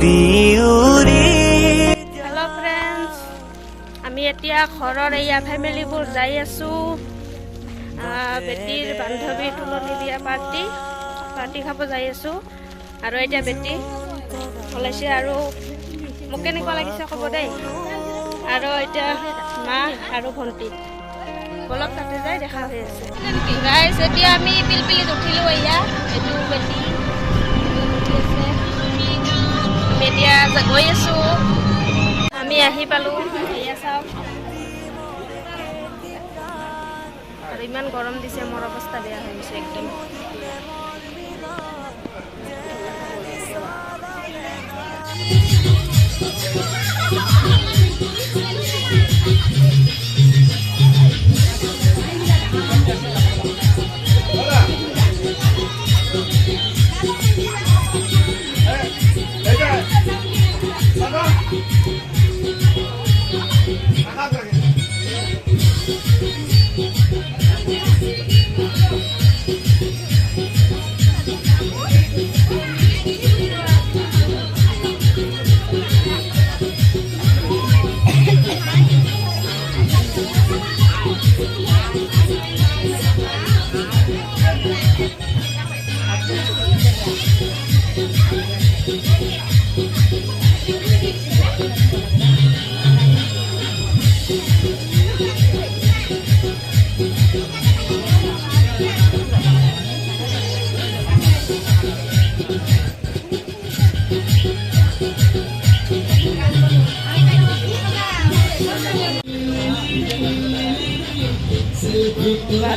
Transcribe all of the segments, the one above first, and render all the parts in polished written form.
উৰি উৰি। Hello' friends, আমি এতিয়া ঘৰৰ এয়া ফেমিলিবোৰ যাই আছোঁ বেটীৰ বান্ধৱীৰ তুলনি বিয়া পাৰ্টি খাব যাই আছোঁ। আৰু এতিয়া বেটী ওলাইছে আৰু মোক কেনেকুৱা লাগিছে ক'ব দেই। আৰু এতিয়া মা আৰু ভণ্টি বলক তাতে যাই দেখা হৈ আছে। গাইছ, এতিয়া আমি পিলপিলিত উঠিলোঁ। এয়া এইটো বেটী উঠি আছে। আমি এতিয়া গৈ আছোঁ। আমি আহি পালোঁ। এয়া চাওক, আৰু ইমান গৰম দিছে, মোৰ অৱস্থা বেয়া হৈ গৈছে একদম।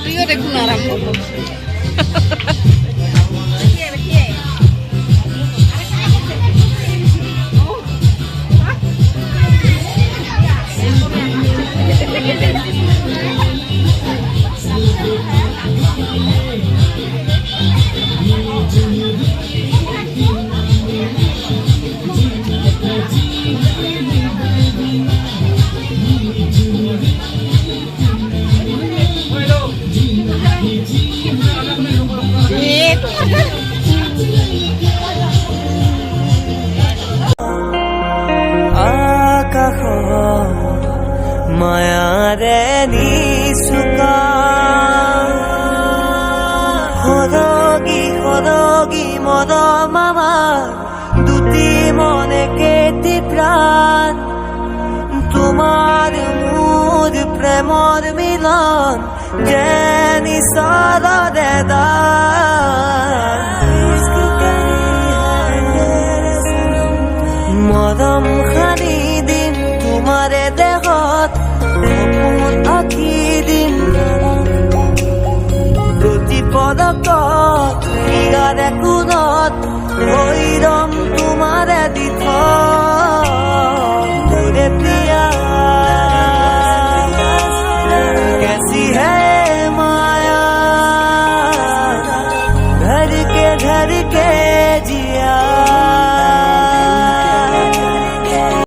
Tuyo দেখুন আৰম্ভ কৰছে। মায়াৰে নিচুকা সৰগী সৰগী মৰম আমাৰ দুটি মনে কেটি প্ৰাণ। তোমাৰ মোৰ প্ৰেমৰ মিলন যেন ঈশ্বৰৰে দান।